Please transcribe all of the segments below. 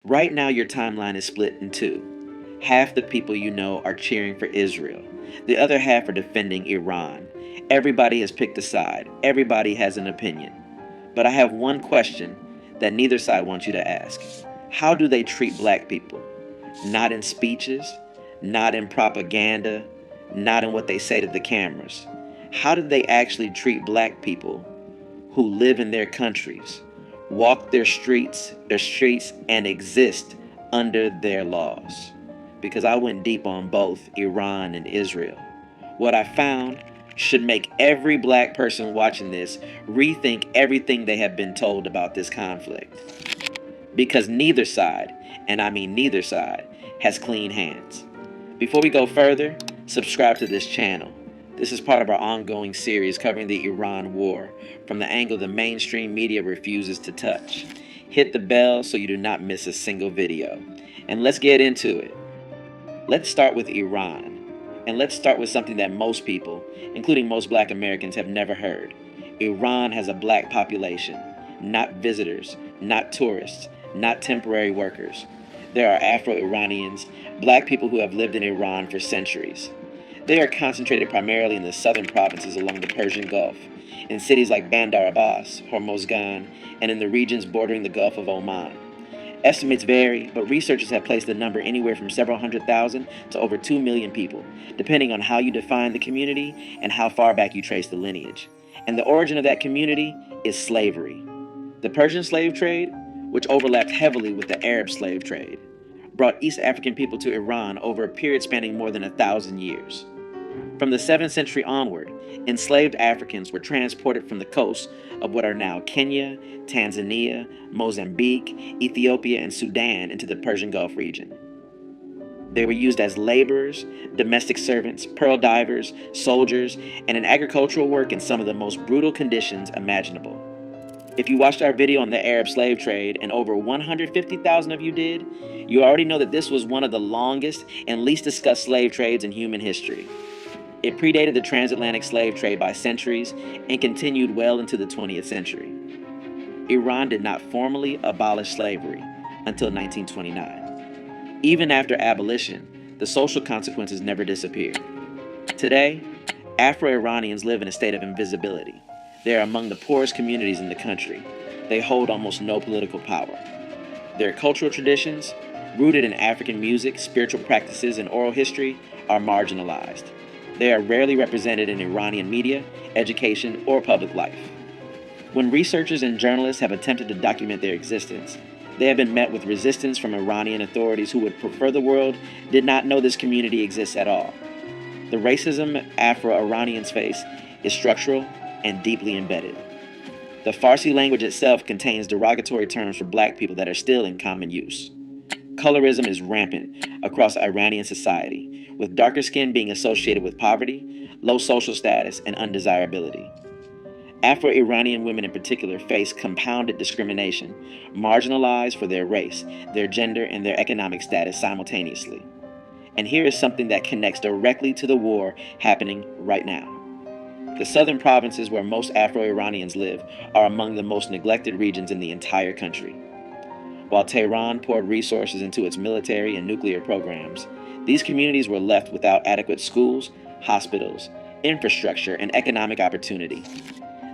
Right now, your timeline is split in two. Half the people you know are cheering for Israel, the other half are defending Iran. Everybody has picked a side, everybody has an opinion. But I have one question that neither side wants you to ask. How do they treat black people? Not in speeches, not in propaganda, not in what they say to the cameras. How do they actually treat black people who live in their countries, walk their streets and exist under their laws? Because I went deep on both Iran and Israel. What I found should make every black person watching this rethink everything they have been told about this conflict. Because neither side, and I mean neither side, has clean hands. Before we go further, subscribe to this channel. This is part of our ongoing series covering the Iran war from the angle the mainstream media refuses to touch. Hit the bell so you do not miss a single video. And let's get into it. Let's start with Iran. And let's start with something that most people, including most black Americans, have never heard. Iran has a black population, not visitors, not tourists, not temporary workers. There are Afro-Iranians, black people who have lived in Iran for centuries. They are concentrated primarily in the southern provinces along the Persian Gulf, in cities like Bandar Abbas, Hormozgan, and in the regions bordering the Gulf of Oman. Estimates vary, but researchers have placed the number anywhere from several 100,000 to over 2 million people, depending on how you define the community and how far back you trace the lineage. And the origin of that community is slavery. The Persian slave trade, which overlapped heavily with the Arab slave trade, brought East African people to Iran over a period spanning more than 1,000 years. From the 7th century onward, enslaved Africans were transported from the coasts of what are now Kenya, Tanzania, Mozambique, Ethiopia, and Sudan into the Persian Gulf region. They were used as laborers, domestic servants, pearl divers, soldiers, and in agricultural work in some of the most brutal conditions imaginable. If you watched our video on the Arab slave trade, and over 150,000 of you did, you already know that this was one of the longest and least discussed slave trades in human history. It predated the transatlantic slave trade by centuries and continued well into the 20th century. Iran did not formally abolish slavery until 1929. Even after abolition, the social consequences never disappeared. Today, Afro-Iranians live in a state of invisibility. They are among the poorest communities in the country. They hold almost no political power. Their cultural traditions, rooted in African music, spiritual practices, and oral history, are marginalized. They are rarely represented in Iranian media, education, or public life. When researchers and journalists have attempted to document their existence, they have been met with resistance from Iranian authorities who would prefer the world did not know this community exists at all. The racism Afro-Iranians face is structural and deeply embedded. The Farsi language itself contains derogatory terms for black people that are still in common use. Colorism is rampant across Iranian society, with darker skin being associated with poverty, low social status, and undesirability. Afro-Iranian women in particular face compounded discrimination, marginalized for their race, their gender, and their economic status simultaneously. And here is something that connects directly to the war happening right now. The southern provinces where most Afro-Iranians live are among the most neglected regions in the entire country. While Tehran poured resources into its military and nuclear programs, these communities were left without adequate schools, hospitals, infrastructure, and economic opportunity.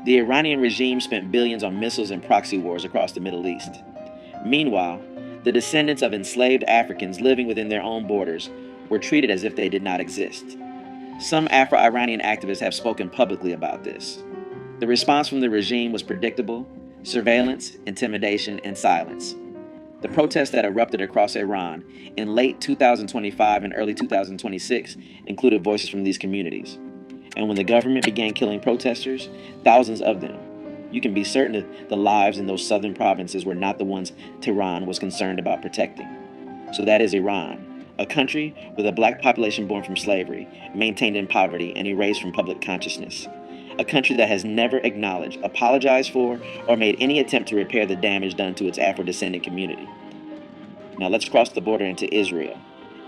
The Iranian regime spent billions on missiles and proxy wars across the Middle East. Meanwhile, the descendants of enslaved Africans living within their own borders were treated as if they did not exist. Some Afro-Iranian activists have spoken publicly about this. The response from the regime was predictable: surveillance, intimidation, and silence. The protests that erupted across Iran in late 2025 and early 2026 included voices from these communities. And when the government began killing protesters, thousands of them, you can be certain that the lives in those southern provinces were not the ones Tehran was concerned about protecting. So that is Iran, a country with a black population born from slavery, maintained in poverty, and erased from public consciousness. A country that has never acknowledged, apologized for, or made any attempt to repair the damage done to its Afro-descendant community. Now let's cross the border into Israel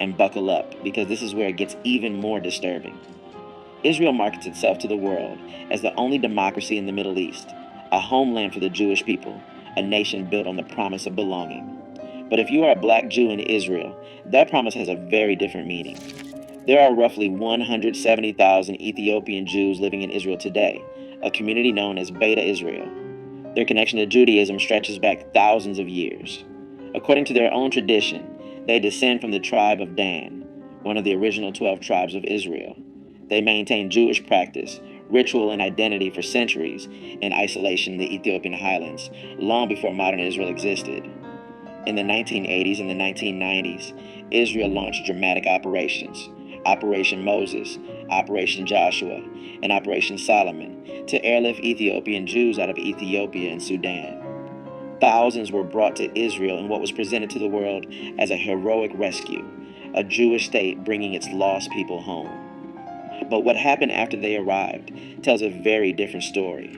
and buckle up, because this is where it gets even more disturbing. Israel markets itself to the world as the only democracy in the Middle East, a homeland for the Jewish people, a nation built on the promise of belonging. But if you are a black Jew in Israel, that promise has a very different meaning. There are roughly 170,000 Ethiopian Jews living in Israel today, a community known as Beta Israel. Their connection to Judaism stretches back thousands of years. According to their own tradition, they descend from the tribe of Dan, one of the original 12 tribes of Israel. They maintain Jewish practice, ritual, and identity for centuries in isolation in the Ethiopian highlands, long before modern Israel existed. In the 1980s and the 1990s, Israel launched dramatic operations, Operation Moses, Operation Joshua, and Operation Solomon, to airlift Ethiopian Jews out of Ethiopia and Sudan. Thousands were brought to Israel in what was presented to the world as a heroic rescue, a Jewish state bringing its lost people home. But what happened after they arrived tells a very different story.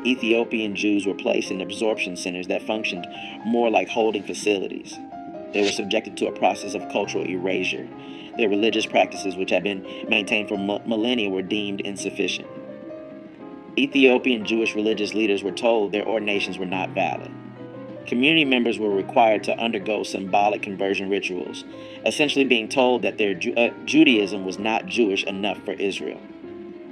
Ethiopian Jews were placed in absorption centers that functioned more like holding facilities. They were subjected to a process of cultural erasure. Their religious practices, which had been maintained for millennia, were deemed insufficient. Ethiopian Jewish religious leaders were told their ordinations were not valid. Community members were required to undergo symbolic conversion rituals, essentially being told that their Judaism was not Jewish enough for Israel.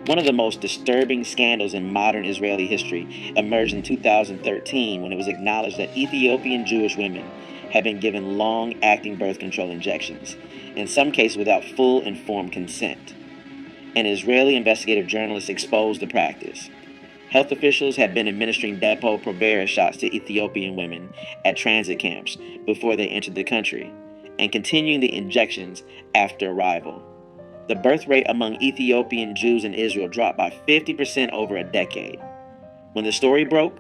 One of the most disturbing scandals in modern Israeli history emerged in 2013 when it was acknowledged that Ethiopian Jewish women had been given long-acting birth control injections, in some cases without full informed consent. An Israeli investigative journalist exposed the practice. Health officials had been administering Depo-Provera shots to Ethiopian women at transit camps before they entered the country, and continuing the injections after arrival. The birth rate among Ethiopian Jews in Israel dropped by 50% over a decade. When the story broke,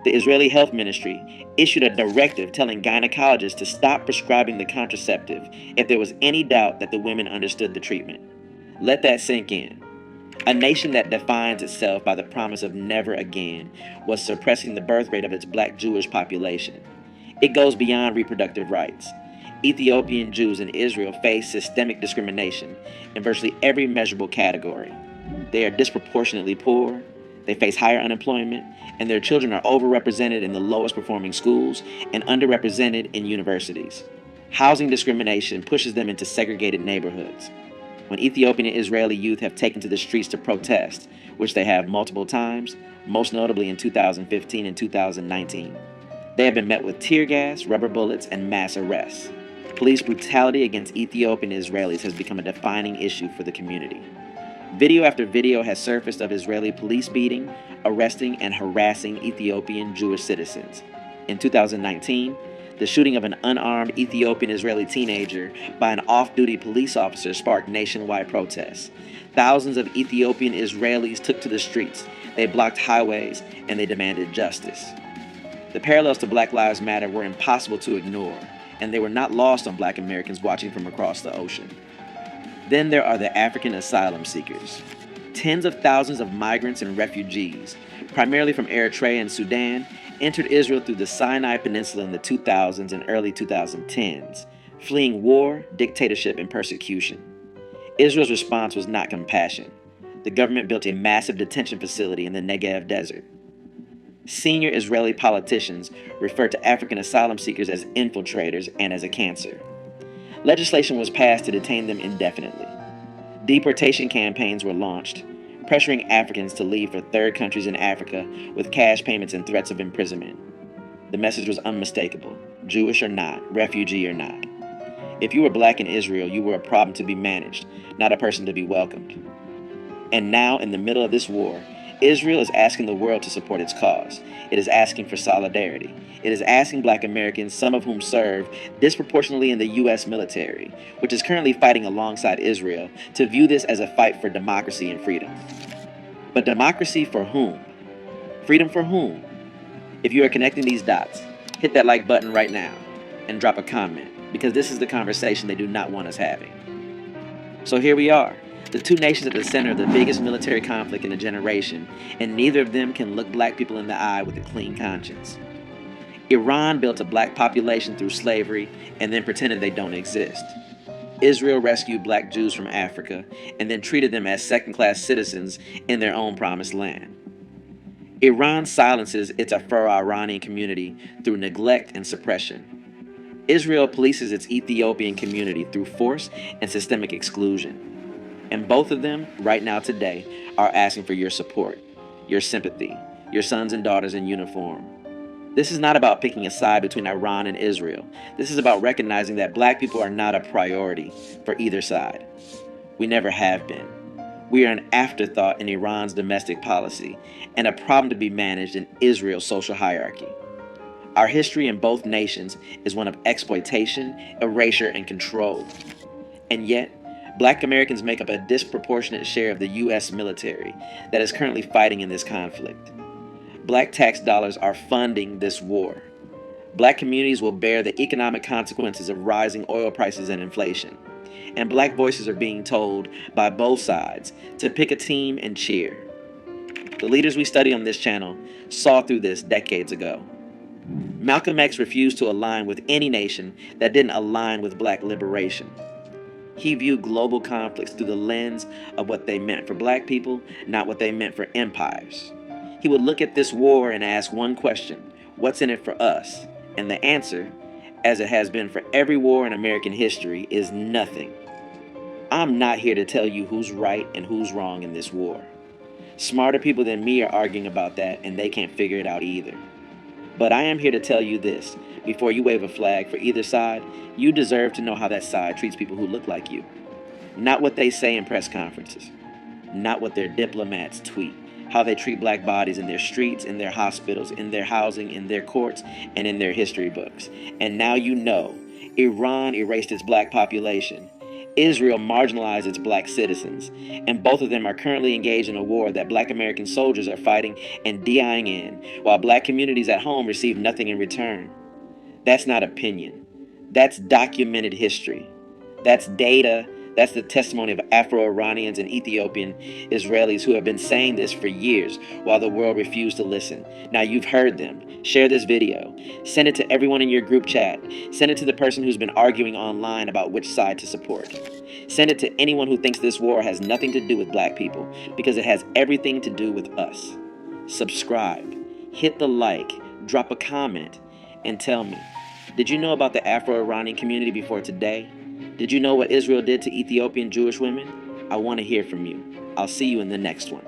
the Israeli Health Ministry issued a directive telling gynecologists to stop prescribing the contraceptive if there was any doubt that the women understood the treatment. Let that sink in. A nation that defines itself by the promise of never again was suppressing the birth rate of its black Jewish population. It goes beyond reproductive rights. Ethiopian Jews in Israel face systemic discrimination in virtually every measurable category. They are disproportionately poor, they face higher unemployment, and their children are overrepresented in the lowest performing schools and underrepresented in universities. Housing discrimination pushes them into segregated neighborhoods. When Ethiopian and Israeli youth have taken to the streets to protest, which they have multiple times, most notably in 2015 and 2019, they have been met with tear gas, rubber bullets, and mass arrests. Police brutality against Ethiopian Israelis has become a defining issue for the community. Video after video has surfaced of Israeli police beating, arresting, and harassing Ethiopian Jewish citizens. In 2019, the shooting of an unarmed Ethiopian Israeli teenager by an off-duty police officer sparked nationwide protests. Thousands of Ethiopian Israelis took to the streets, they blocked highways, and they demanded justice. The parallels to Black Lives Matter were impossible to ignore, and they were not lost on Black Americans watching from across the ocean. Then there are the African asylum seekers. Tens of thousands of migrants and refugees, primarily from Eritrea and Sudan, entered Israel through the Sinai Peninsula in the 2000s and early 2010s, fleeing war, dictatorship, and persecution. Israel's response was not compassion. The government built a massive detention facility in the Negev desert. Senior Israeli politicians refer to African asylum seekers as infiltrators and as a cancer. Legislation was passed to detain them indefinitely. Deportation campaigns were launched, pressuring Africans to leave for third countries in Africa with cash payments and threats of imprisonment. The message was unmistakable: Jewish or not, refugee or not. If you were black in Israel, you were a problem to be managed, not a person to be welcomed. And now, in the middle of this war, Israel is asking the world to support its cause. It is asking for solidarity. It is asking Black Americans, some of whom serve disproportionately in the U.S. military, which is currently fighting alongside Israel, to view this as a fight for democracy and freedom. But democracy for whom? Freedom for whom? If you are connecting these dots, hit that like button right now and drop a comment, because this is the conversation they do not want us having. So here we are. The two nations at the center of the biggest military conflict in a generation, and neither of them can look black people in the eye with a clean conscience. Iran built a black population through slavery and then pretended they don't exist. Israel rescued black Jews from Africa and then treated them as second-class citizens in their own promised land. Iran silences its Afro-Iranian community through neglect and suppression. Israel polices its Ethiopian community through force and systemic exclusion. And both of them, right now today, are asking for your support, your sympathy, your sons and daughters in uniform. This is not about picking a side between Iran and Israel. This is about recognizing that black people are not a priority for either side. We never have been. We are an afterthought in Iran's domestic policy and a problem to be managed in Israel's social hierarchy. Our history in both nations is one of exploitation, erasure, and control. And yet, black Americans make up a disproportionate share of the U.S. military that is currently fighting in this conflict. Black tax dollars are funding this war. Black communities will bear the economic consequences of rising oil prices and inflation. And black voices are being told by both sides to pick a team and cheer. The leaders we study on this channel saw through this decades ago. Malcolm X refused to align with any nation that didn't align with black liberation. He viewed global conflicts through the lens of what they meant for black people, not what they meant for empires. He would look at this war and ask one question: what's in it for us? And the answer, as it has been for every war in American history, is nothing. I'm not here to tell you who's right and who's wrong in this war. Smarter people than me are arguing about that, and they can't figure it out either. But I am here to tell you this: before you wave a flag for either side, you deserve to know how that side treats people who look like you. Not what they say in press conferences. Not what their diplomats tweet. How they treat black bodies in their streets, in their hospitals, in their housing, in their courts, and in their history books. And now you know. Iran erased its black population. Israel marginalized its black citizens. And both of them are currently engaged in a war that black American soldiers are fighting and dying in, while black communities at home receive nothing in return. That's not opinion. That's documented history. That's data. That's the testimony of Afro-Iranians and Ethiopian Israelis who have been saying this for years while the world refused to listen. Now you've heard them. Share this video. Send it to everyone in your group chat. Send it to the person who's been arguing online about which side to support. Send it to anyone who thinks this war has nothing to do with black people, because it has everything to do with us. Subscribe. Hit the like. Drop a comment. And tell me, did you know about the Afro-Iranian community before today? Did you know what Israel did to Ethiopian Jewish women? I want to hear from you. I'll see you in the next one.